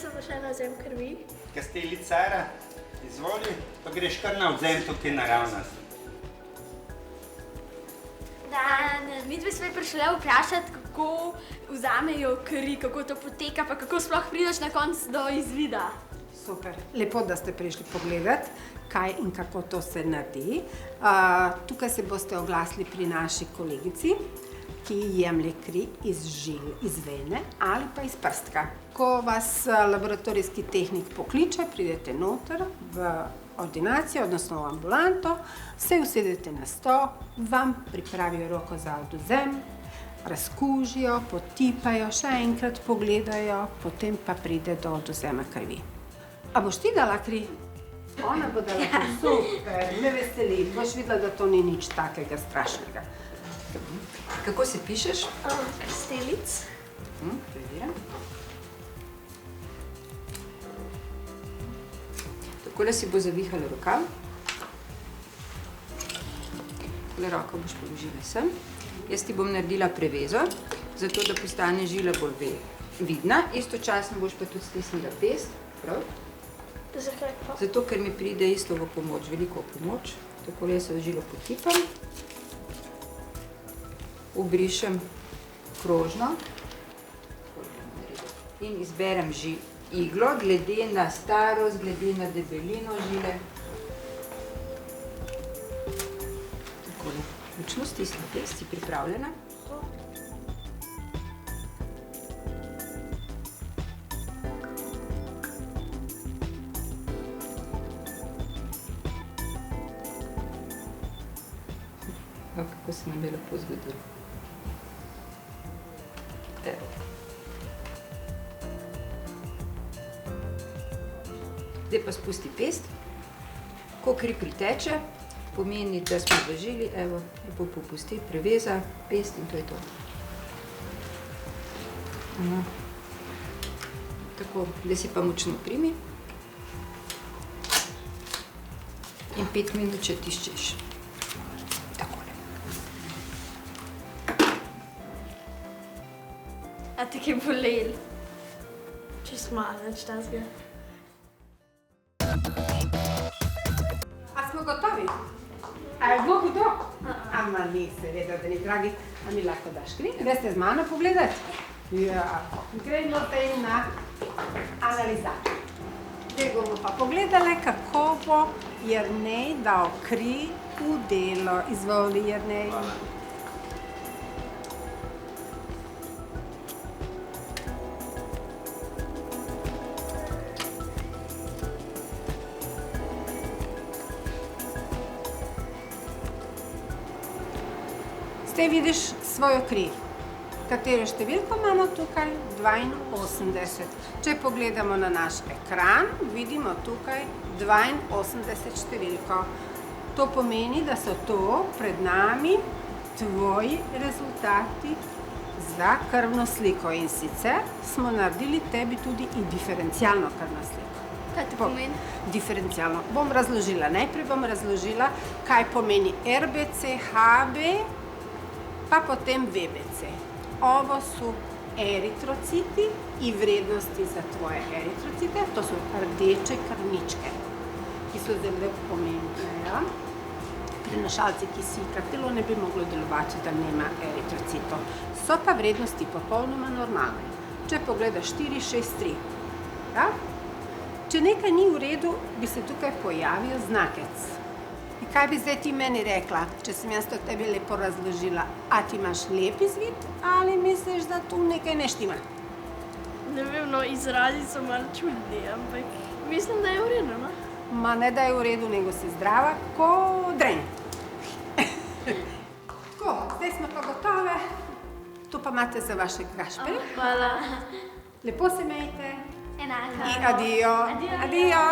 sem pa še na vzem krvi. Kasteli cara, izvoli, pa greš kar na vzem tukaj naravnost. Midve smo prišli vprašati, kako vzamejo kri, kako to poteka, pa kako sploh prideš na konc do izvida. Super, lepo, da ste prišli pogledati, kaj in kako to se naredi. Tukaj se boste oglasili pri naši kolegici, ki jemlje kri iz žil, iz vene ali pa iz prstka. Ko vas laboratorijski tehnik pokliče, pridete noter v ordinacijo, odnosno v ambulanto, se usedete na stol, vam pripravijo roko za odvzem, razkužijo, potipajo, še enkrat pogledajo, potem pa pride do odvzema krvi. A boš ti dala kri? Ona bo dala kri. Super, me veseli. Boš videla, da to ni nič takega strašnega. Kako se pišeš? Stelic. Preverjam. Takole si bo zavihala rokav. Takole roko boš položila sem. Jaz ti bom naredila prevezo, zato da postane žila bolj vidna. Istočasno boš pa tudi stisnila pest. Prav? Zakaj pa? Zato, ker mi pride isto v pomoč, veliko v pomoč. Takole se v žilo potipam. Ubrišem krožno. In izberem iglo, glede na starost, glede na debelino žile. Takole. Močno stisni pest, si pripravljena? Kako se nam je lepo zgodilo. Evo. Zdaj pa spusti pest. Ko kri priteče, pomeni, da smo v žili, evo, lepo popusti, preveza, pest in to je to. Tako, da si pa močno primi. In 5 minut še tiščeš. A te je bolel? Čist malo, nič tazga. A smo gotovi? A je bilo hudo? Ama ni, seveda, da ni, dragi. A mi lahko daš kri? Greste z mano pogledati? Ja, gremo zdaj na analizator. Zdaj bomo pa pogledali, kako bo Jernej dal kri v delo. Izvoli, Jernej. Zdaj vidiš svojo kri. Katero številko imamo tukaj? 82. Če pogledamo na naš ekran, vidimo tukaj 82 številko. To pomeni, da so to pred nami tvoji rezultati za krvno sliko. In sicer smo naredili tebi tudi in diferencialno krvno sliko. Kaj to pomeni? Diferencialno. Bom razložila. Najprej bom razložila, kaj pomeni RBC, HB, pa potem VBC. Ovo su eritrociti i vrednosti za tvoje eritrocite. To su rdeče krvničke, ki so zelo pomembne. Prenašalci kisika, telo ne bi moglo delovati, da nema eritrocitov. So pa vrednosti popolnoma normalne. Če pogledaš 4, 6, 3. Če nekaj ni v redu, bi se tukaj pojavil znakec. In kaj bi zdaj ti meni rekla, če sem jaz to tebi lepo razložila? A ti imaš lep izvid ali misliš, da tu nekaj ne štima? Ne vem, no, izrazi so malo čudni, ampak mislim, da je v redu, no? Ma ne da je v redu, nego si zdrava, ko dren. Tako, zdaj smo pa gotove. To pa imate za vaše Gašperja. Hvala. Lepo se imejte. Enako. In adijo. Adijo. Adijo.